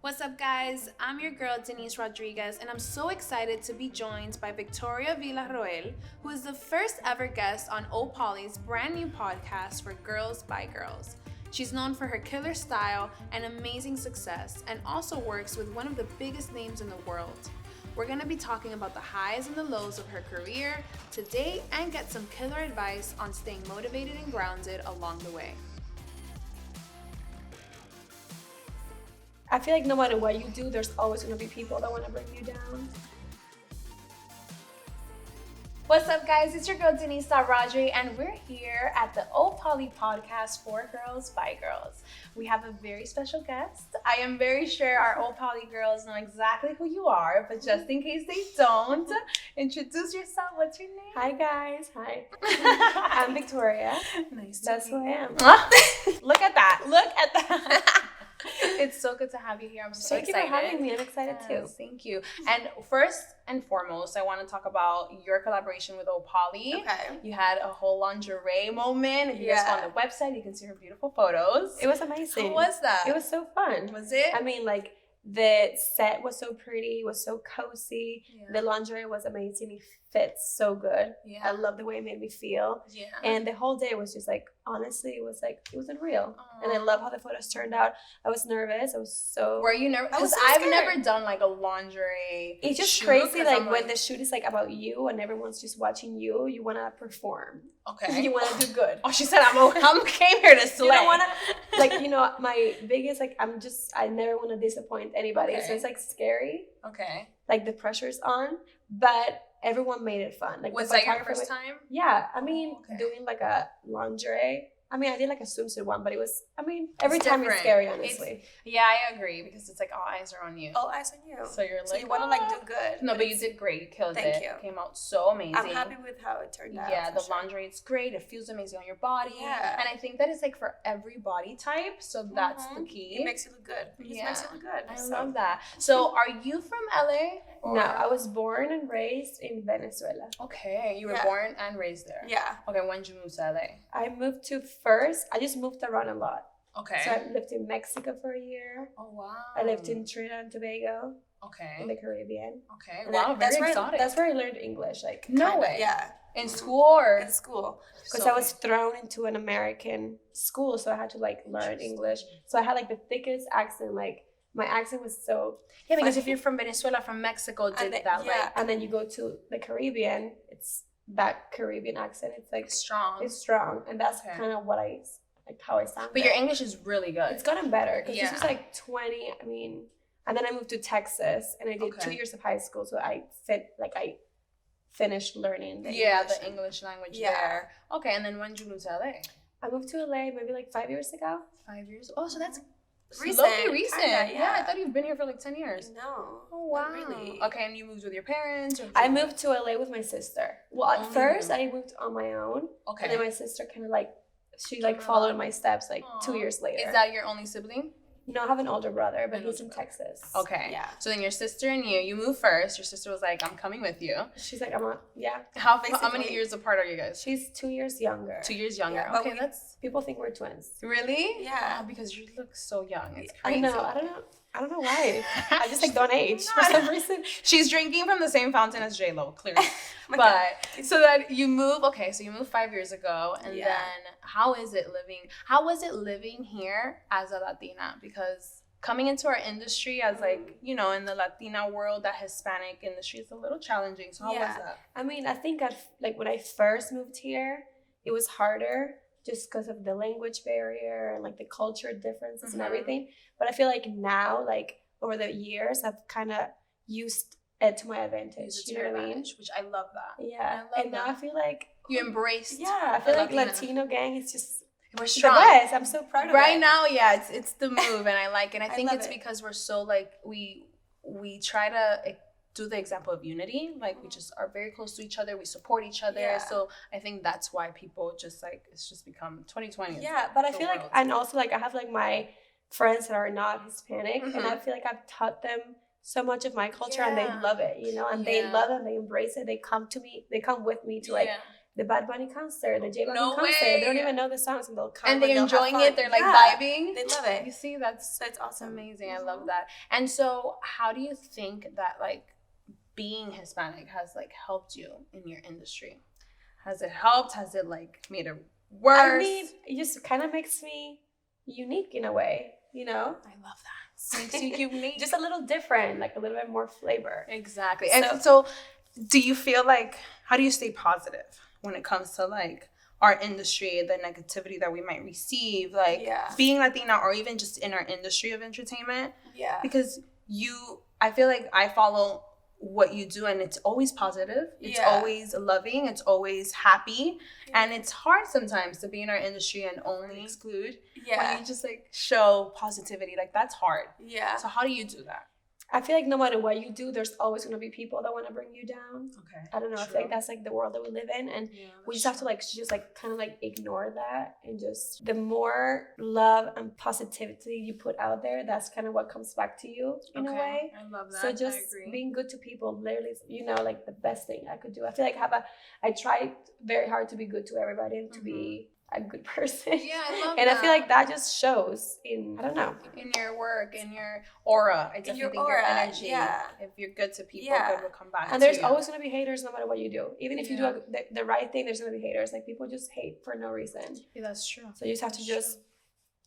What's up, guys? I'm your girl, Denise Rodriguez, and I'm so excited to be joined by Victoria Villarroel, who is the first ever guest on Opoly's brand new podcast for Girls by Girls. She's known for her killer style and amazing success, and also works with one of the biggest names in the world. We're going to be talking about the highs and the lows of her career, to date, and get some killer advice on staying motivated and grounded along the way. I feel like no matter what you do, there's always going to be people that want to bring you down. What's up, guys? It's your girl, Denise Rodriguez, and we're here at the Opoly podcast for Girls by Girls. We have a very special guest. I am very sure our Opoly girls know exactly who you are, but just in case they don't, introduce yourself. What's your name? Hi, guys. Hi. I'm Victoria. Nice to That's meet who I you. am. Look at that. Look at that. It's so good to have you here. I'm so Thank excited. you for having me. I'm excited too. Thank you. And first and foremost, I want to talk about your collaboration with Opoly. Okay. You had a whole lingerie moment. If you guys go on the website, you can see her beautiful photos. It was amazing. How was that? It was so fun. Was it? I mean, like, the set was so pretty, it was so cozy. Yeah. The lingerie was amazing. It fits so good. Yeah. I love the way it made me feel. Yeah. And the whole day was just like, honestly, it was unreal. Aww. And I love how the photos turned out. I was nervous. I was so... Were you nervous? I was Because so I've scared. never done like a lingerie. It's just shoot, crazy, 'cause like I'm when the shoot is like about you and everyone's just watching you, you want to perform. Okay. You want to do good. Oh, she said I'm came here to slay. You don't want to, like, my biggest, like, I never want to disappoint anybody. Okay. So it's like scary. Okay. Like the pressure's on, but everyone made it fun. Like, Was the that your photographer first time? Yeah, I mean, Okay. doing like a lingerie. I mean, I did like a swimsuit one, but it was, I mean, every It's time different. it's scary, honestly. Yeah, I agree because it's like all eyes are on you. All eyes on you. So you're like, So you want to like do good. No, but you did great. You killed Thank it. you. It came out so amazing. I'm happy with how it turned out. Yeah, for the sure. lingerie, it's great. It feels amazing on your body. Yeah. And I think that is like for every body type. So that's the key. It makes you look good. It just makes you look good. I so. love that. So are you from LA? No, I was born and raised in Venezuela. Okay, you were Yeah. born and raised there. Yeah. Okay, when did you move to LA? I just moved around a lot. Okay. So I lived in Mexico for a year. Oh, wow. I lived in Trinidad and Tobago Okay. in the Caribbean. Okay. And Wow, very exotic. That's where I learned English. Like, No kinda, way. Yeah. In school or? In school. Because So- I was thrown into an American school, so I had to like learn English. So I had like the thickest accent. Like, my accent was so... Yeah, because funny. if you're from Venezuela, from Mexico, did that like and then you go to the Caribbean, it's that Caribbean accent. It's like strong? it's strong, and that's Okay. kind of how I sound. But your English is really good. It's gotten better because Yeah. this was like 20. I mean, and then I moved to Texas, and I did Okay. 2 years of high school, so I finished learning the Yeah, English. the English language Yeah. there. Okay, and then when did you move to LA? I moved to LA maybe like 5 years ago. 5 years. Oh, so that's Recent, low-key recent. kinda, Yeah, I yeah. thought you've been here for like 10 years. No. Oh, wow. Not really. Okay, and you moved with your parents? Or I moved to LA with my sister. Well, at Oh. first I moved on my own, Okay. and then my sister kind of like she like Came followed along. my steps like Aw. 2 years later. Is that your only sibling? No, I have an older brother, but An he's in older brother. Texas. Okay. Yeah. So then your sister and you moved first. Your sister was like, I'm coming with you. She's like, yeah. How many Basically. years apart are you guys? She's 2 years younger. 2 years younger. Yeah, but Okay, that's people think we're twins. really? Yeah. Oh, because you look so young. It's I crazy. know. I don't know why. I just like don't age for some reason. She's drinking from the same fountain as J-Lo, clearly. My But so that you move, okay, so you moved 5 years ago, and Yeah. then how was it living here as a Latina? Because coming into our industry as like, in the Latina world, that Hispanic industry is a little challenging. So how was Yeah. that? I mean, I think when I first moved here, it was harder just because of the language barrier and like the culture differences and Mhm. everything. But I feel like now, like over the years, I've kind of used it to my advantage. Use it to You your know what I mean? advantage, which I love that. Yeah. I love And now that. I feel like You embraced. I feel the like Latina. Latino gang is just We're the strong. best. I'm so proud of it. Right now, yeah, it's the move, and I like it. I think love it's it. because we're so like we try to do the example of unity. Like we just are very close to each other. We support each other. Yeah. So I think that's why people just like it's just become 2020. It's Yeah, but I the feel like, world. and also like I have like my friends that are not Hispanic, and Mhm. I feel like I've taught them so much of my culture, and they Yeah. love it, and they Yeah. love it, and they embrace it. They come to me, they come with me to like Yeah. the Bad Bunny concert, the J Balvin No concert. way. They don't even know the songs, and they'll come And they're they'll have enjoying fun. it. They're like Yeah. vibing. They love it. You see, that's awesome. amazing. I love that. And so, how do you think that like being Hispanic has like helped you in your industry? Has it helped? Has it like made it worse? I mean, it just kind of makes me unique in a way, you know? I love that. Makes you unique. Just a little different, like a little bit more flavor. Exactly. And so, do you feel like, how do you stay positive when it comes to like our industry, the negativity that we might receive, like being Latina or even just in our industry of entertainment? Yeah. Because I feel like I follow what you do and it's always positive. It's always loving. It's always happy. And it's hard sometimes to be in our industry and only exclude. Yeah. When you just like show positivity, like that's hard. Yeah. So how do you do that? I feel like no matter what you do, there's always going to be people that want to bring you down. Okay. I don't know. True. I feel like that's like the world that we live in. And we just have to like, just like kind of like ignore that. And just the more love and positivity you put out there, that's kind of what comes back to you in a way. I love that. So just being good to people, literally, you know, like the best thing I could do. I feel like I tried very hard to be good to everybody and to be a good person. Yeah, I love and that. I feel like that just shows in, I don't know. In your work, in your aura. I definitely think your energy. Yeah. If you're good to people, good will come back and there's always going to be haters no matter what you do. Even if you do the right thing, there's going to be haters. Like people just hate for no reason. Yeah, that's true. So you just have to just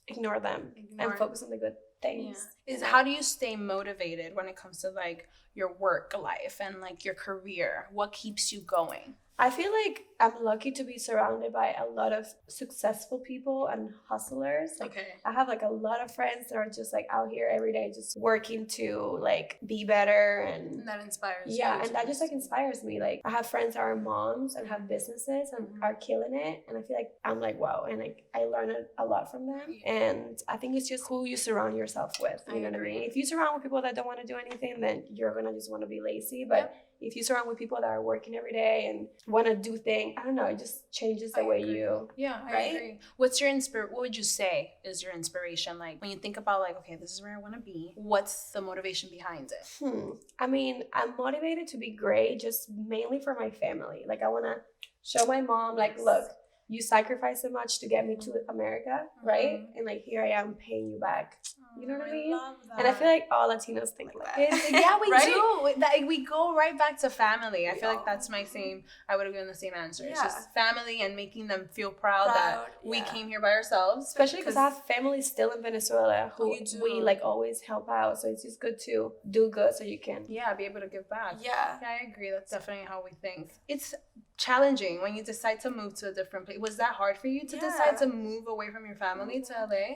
ignore them and focus on the good things. Yeah. How do you stay motivated when it comes to like your work life and like your career? What keeps you going? I feel like I'm lucky to be surrounded by a lot of successful people and hustlers. Like I have like a lot of friends that are just like out here every day just working to like be better and that inspires you. Yeah, and that just like inspires me. Like I have friends that are moms and have businesses and are killing it, and I feel like I'm like wow, and like I learn a lot from them. And I think it's just who you surround yourself with. You know what I mean? If you surround with people that don't want to do anything, then you're gonna just want to be lazy. But if you surround with people that are working every day and want to do things, I don't know, it just changes the way you. Yeah, I agree. What's your what would you say is your inspiration? Like when you think about like, okay, this is where I want to be, what's the motivation behind it? I mean, I'm motivated to be great just mainly for my family. Like I want to show my mom, like, look, you sacrificed so much to get me to America, right? And like here I am paying you back. You know what I mean? Love that. And I feel like all Latinos think like that. Yeah, we do. We go right back to family. I feel like that's my same. I would have given the same answer. It's just family and making them feel proud that we came here by ourselves. Especially because I have family still in Venezuela who we like always help out. So it's just good to do good so you can be able to give back. Yeah, I agree. That's definitely how we think. It's challenging when you decide to move to a different place. Was that hard for you to decide to move away from your family to LA?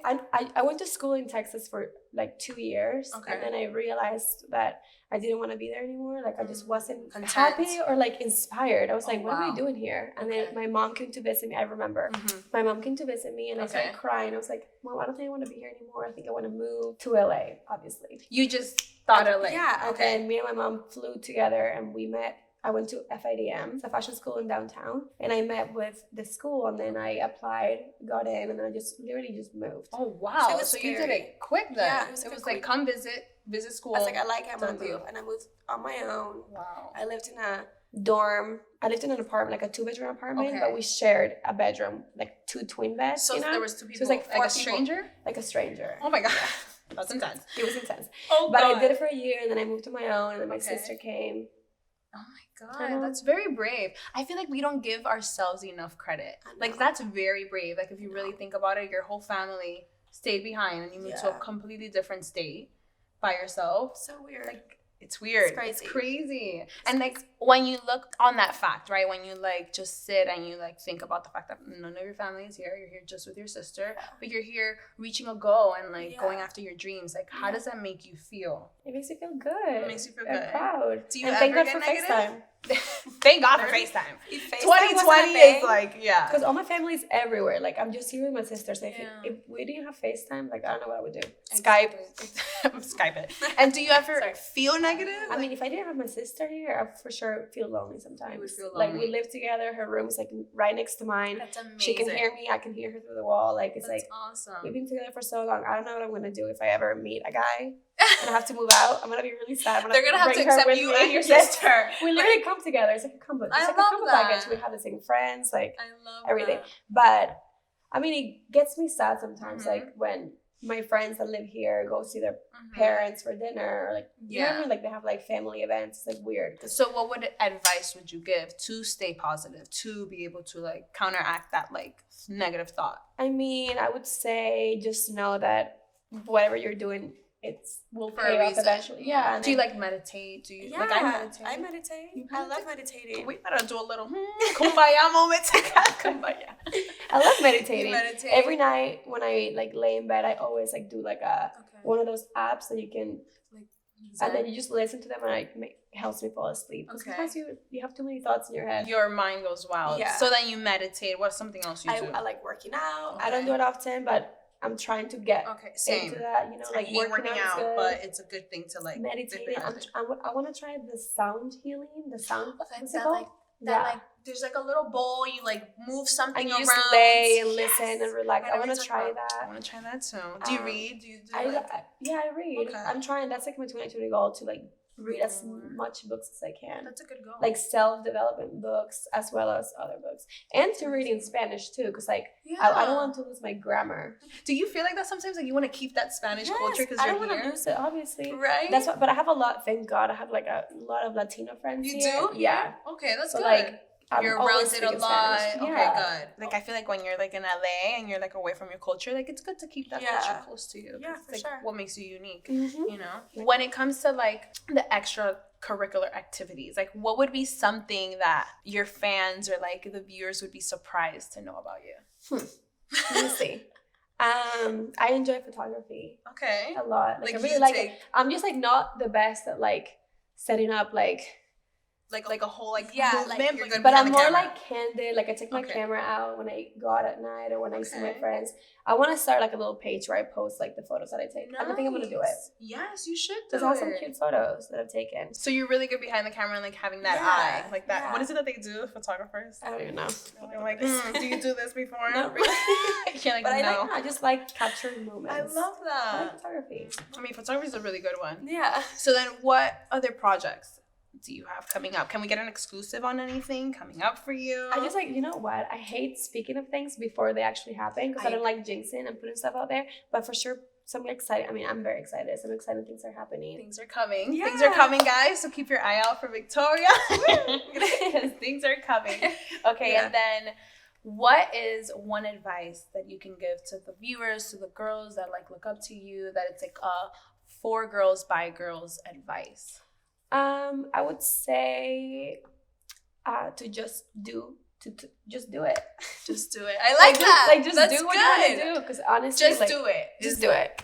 I went to school in Texas for like 2 years, and then I realized that I didn't want to be there anymore. Like I just wasn't happy or like inspired. I was like, what am I doing here? And then my mom came to visit me. I remember my mom came to visit me, and I started crying. I was like, Mom, I don't think I want to be here anymore. I think I want to move to LA. Obviously, you just thought LA. Yeah. Okay. And me and my mom flew together, and we met. I went to FIDM, it's a fashion school in downtown, and I met with the school, and then I applied, got in, and then I just literally just moved. Oh wow! So you did it quick then. Yeah, it was like come visit school. I was like, I like it, I'm gonna move, and I moved on my own. Wow! I lived in a dorm. I lived in an apartment, like a 2-bedroom apartment, but we shared a bedroom, like 2 twin beds. So there was 2 people. So it was like 4 people. Stranger? Like a stranger. Oh my god. That's intense. It was intense. Oh but God. I did it for a year, and then I moved to my own, and then my sister came. Oh my God, that's very brave. I feel like we don't give ourselves enough credit. Like that's very brave. Like if you really think about it, your whole family stayed behind and you moved to a completely different state by yourself. So weird. Like it's weird. It's crazy. And like when you look on that fact, right? When you like just sit and you like think about the fact that none of your family is here, you're here just with your sister, but you're here reaching a goal and like going after your dreams. Like how does that make you feel? It makes you feel good. It makes you feel good. I'm proud. Do you and ever thank God get for negative? FaceTime. Thank God for FaceTime. 2020 is like, because all my family is everywhere. Like I'm just here with my sister. So if we didn't have FaceTime, like I don't know what I would do. Skype. Skype it. And do you ever feel negative? I mean, if I didn't have my sister here, I for sure feel lonely sometimes. You would feel lonely. Like we live together. Her room's like right next to mine. That's amazing. She can hear me. I can hear her through the wall. Like it's That's like awesome. We've been together for so long. I don't know what I'm gonna do if I ever meet a guy and I have to move out. I'm gonna be really sad. They're gonna have to accept you and your sister. We literally come room together. It's like a combo. It's I like love a combo that. package. We have the same friends, like I love everything. that. But I mean, it gets me sad sometimes, Mhm. like when my friends that live here go see their parents for dinner, or like you know what I mean? Like they have like family events. It's like weird. So what advice would you give to stay positive, to be able to like counteract that like negative thought? I mean, I would say just know that whatever you're doing, will For pay a off reason. eventually. Yeah. Do you like meditate? Do you like I meditate? I meditate. You I love meditate? meditating. We better do a little kumbaya moment together. Kumbaya. I love meditating. You meditate? Every night when I like lay in bed, I always like do like one of those apps that you can and then you just listen to them and it helps me fall asleep. Because sometimes you have too many thoughts in your head. Your mind goes wild. Yeah. So then you meditate. What's something else you do? I like working out. Okay. I don't do it often, but I'm trying to get into that. You know, like working out, good. but it's a good thing to like meditating. I want to try the sound healing. The sound. What's it called? Like there's like a little bowl. You like move something around. And you just lay and listen and relax. I want to try that. I want to try that too. Do you read? Do you do? I read. Okay. I'm trying. That's like my 2020 goal to like read as much books as I can. That's a good goal. Like self-development books as well as other books, and to read in Spanish too, because like I don't want to lose my grammar. Do you feel like that sometimes? Like you want to keep that Spanish culture because you're here? I don't want to lose it, obviously. Right. That's what. But I have a lot. Thank God, I have like a lot of Latino friends. You here. do? Yeah. Okay, that's so, good. Like, you're around it a lot. Spanish. Okay, Yeah. good. Like I feel like when you're like in LA and you're like away from your culture, like it's good to keep that culture close to you. Yeah, for sure. What makes you unique, Mm-hmm. you know? When it comes to like the extracurricular activities, like what would be something that your fans or like the viewers would be surprised to know about you? Let me see. I enjoy photography. Okay. A lot. Like I really like it. I'm just like not the best at like setting up like a whole like movement, but I'm more like candid. Like I take my camera out when I go out at night or when I see my friends. I want to start like a little page where I post like the photos that I take. Nice. I think I'm gonna do it. Yes, you should. Because I have some cute photos that I've taken. So you're really good behind the camera and like having that eye, like that. Yeah. What is it that they do, photographers? I don't even know. I'm like, do you do this before? Not really. You're like, but no. I just like capturing moments. I love that. I like photography. I mean, photography is a really good one. Yeah. So then, what other projects do you have coming up? Can we get an exclusive on anything coming up for you? I just like, you know what? I hate speaking of things before they actually happen because I don't like jinxing and putting stuff out there. But for sure, some exciting. I mean, I'm very excited. Some exciting things are happening. Things are coming. Yeah. Things are coming, guys. So keep your eye out for Victoria because things are coming. Okay, and then what is one advice that you can give to the viewers, to the girls that like look up to you, that it's like a for girls by girls advice? I would say to just do it. Just do it. I like that. Like just That's do what good. you want to do. Because honestly, just do it. Just do it.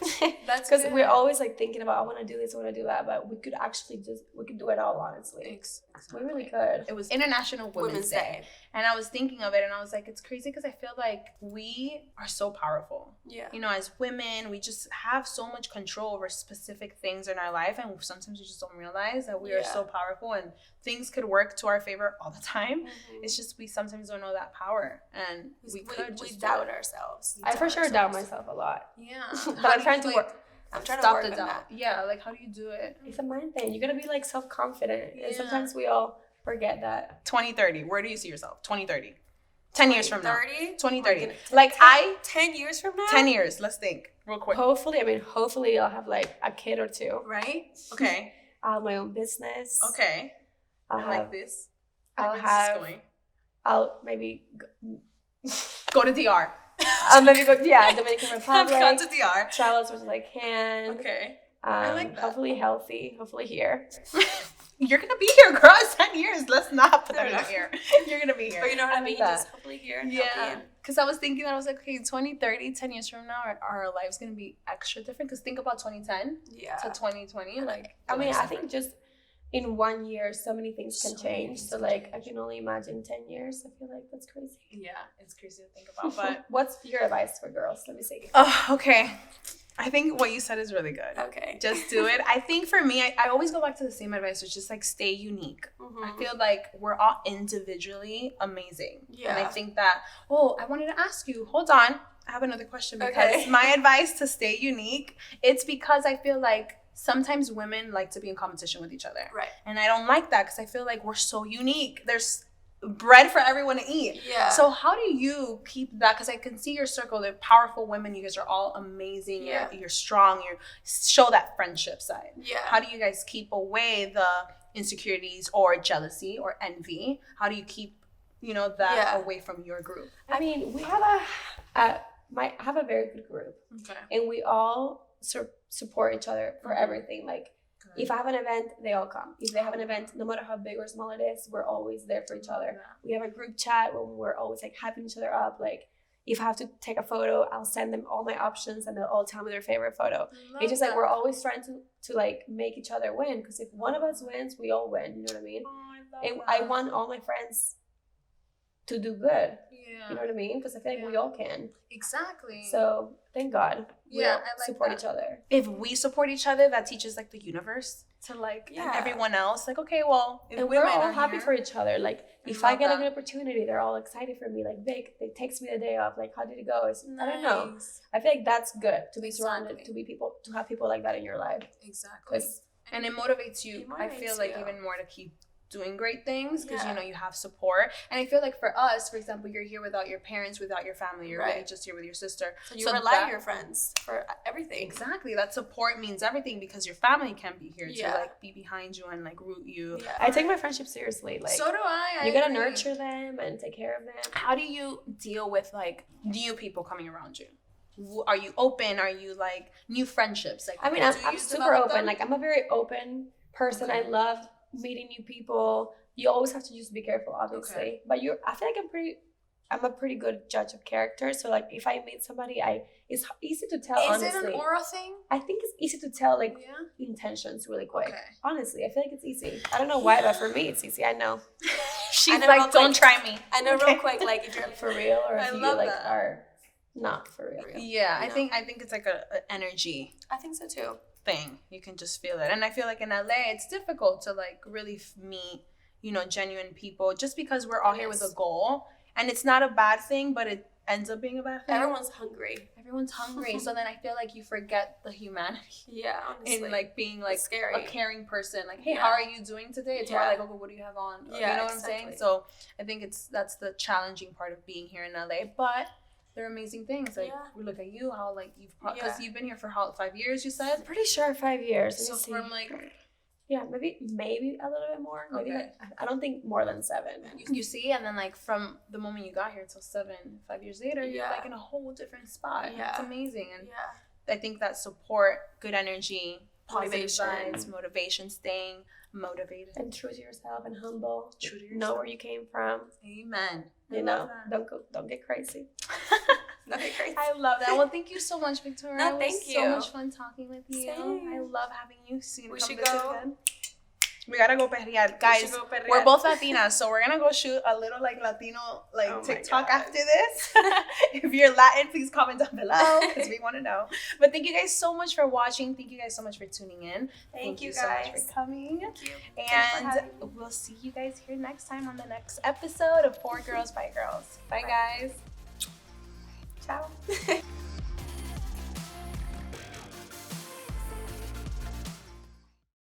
That's because we're always like thinking about I want to do this, I want to do that, but we could actually we could do it all honestly. Exactly. We really could. It was International Women's Day. And I was thinking of it and I was like, it's crazy because I feel like we are so powerful. Yeah. You know, as women, we just have so much control over specific things in our life. And sometimes we just don't realize that we are so powerful and things could work to our favor all the time. Mm-hmm. It's just we sometimes don't know that power. And we doubt ourselves. I for sure doubt myself a lot. Yeah. But I'm trying to work. I'm trying to work on that. Yeah, like how do you do it? It's a mind thing. You gotta be like self-confident. Yeah. And sometimes we all forget that. 2030. Where do you see yourself? 2030. 10 years from now. 2030. Like 10 years from now? 10 years. Let's think real quick. Hopefully I'll have like a kid or two. Right? Okay. I'll have my own business. Okay. I like this. I'll maybe go to DR. Maybe go, Dominican Republic. I've gone to DR. Travel as much as I can. Okay. I like that. Hopefully healthy. Hopefully here. You're going to be here, girl. It's 10 years. Let's not put that in here. You're going to be here. But you know what I mean? Just hopefully here and healthy. Because I was thinking that I was like, okay, 2030, 10 years from now, our lives going to be extra different. Because think about 2010 to 2020. Like, I think just in 1 year, so many things can change. So, like, I can only imagine 10 years. I feel like that's crazy. Yeah, it's crazy to think about. But what's your advice for girls? Let me see. Oh, okay. I think what you said is really good. Okay. Just do it. I think for me, I always go back to the same advice, which is like stay unique. Mm-hmm. I feel like we're all individually amazing. Yeah. And I think that, I wanted to ask you, hold on. I have another question because my advice to stay unique, it's because I feel like sometimes women like to be in competition with each other. Right. And I don't like that because I feel like we're so unique. There's bread for everyone to eat. Yeah. So how do you keep that? Because I can see your circle, they're powerful women. You guys are all amazing. Yeah. You're strong. You show that friendship side. Yeah. How do you guys keep away the insecurities or jealousy or envy? How do you keep, that away from your group? I mean, we have have a very good group. Okay. And we all support each other for everything. Like, if I have an event, they all come. If they have an event, no matter how big or small it is, we're always there for each other. Yeah. We have a group chat when we're always like hyping each other up. Like, if I have to take a photo, I'll send them all my options and they'll all tell me their favorite photo. It's just like we're always trying to like make each other win, because if one of us wins, we all win. You know what I mean? Oh, And I want all my friends to do good. Yeah. You know what I mean? Because I feel like we all can. Exactly. So thank God we all I like support that. each other. If we support each other, that teaches like the universe to like and everyone else. Like, okay, well, if and women we're all are happy here, for each other. Like, if I get a good opportunity, they're all excited for me. Like, Vic, they text me the day off. Like, how did it go? I don't know. I feel like that's good to be surrounded, to have people like that in your life. Exactly. And it motivates you. I feel like even more to keep doing great things because you have support. And I feel like for us, for example, you're here without your parents, without your family, you're really just here with your sister, so you rely on your friends for everything. Exactly. That support means everything because your family can be here to like be behind you and like root you. I take my friendship seriously. Like, so do I. You gotta nurture them and take care of them. How do you deal with like new people coming around you? Are you open? Are you like new friendships? Like, I mean, I'm super open. Like, I'm a very open person. I love meeting new people. You always have to just be careful, obviously. But I feel like I'm a pretty good judge of character. So like, if I meet somebody, it's easy to tell. Is honestly. it an aura thing? I think it's easy to tell like intentions really quick. Honestly, I feel like it's easy. I don't know why, but for me it's easy. I know. She's like, don't try me. I know real quick, like if you're for real or if you like are not for real. Yeah, I think it's like a energy. I think so too. Thing. You can just feel it. And I feel like in LA it's difficult to like really meet, genuine people just because we're all here with a goal. And it's not a bad thing, but it ends up being a bad thing. Everyone's hungry. So then I feel like you forget the humanity. Yeah, honestly. In like being like a caring person. Like, hey, how are you doing today? It's more like, okay, what do you have on? You know what I'm saying? So I think that's the challenging part of being here in LA. But they're amazing things. Like, we look at you, how like because you've been here for 5 years, you said? I'm pretty sure 5 years. So from like, maybe a little bit more. Maybe like, I don't think more than 7. You see, and then like from the moment you got here till 5 years later, you're like in a whole different spot. Yeah. It's amazing. And I think that support, good energy, positive vibes, motivation, staying motivated. And true to yourself and humble. True to yourself. Know where you came from. Amen. Don't get crazy. Don't get crazy. I love that. Well, thank you so much, Victoria. No, thank you. So much fun talking with you. Same. I love having you. We should go. Again. We gotta go perrear. Guys, we're both Latinas, so we're gonna go shoot a little like Latino TikTok after this. If you're Latin, please comment down below because we want to know. But thank you guys so much for watching. Thank you guys so much for tuning in. Thank you guys so much for coming. Thank you. And we'll see you guys here next time on the next episode of 4 Girls by Girls. Bye. Guys. Ciao.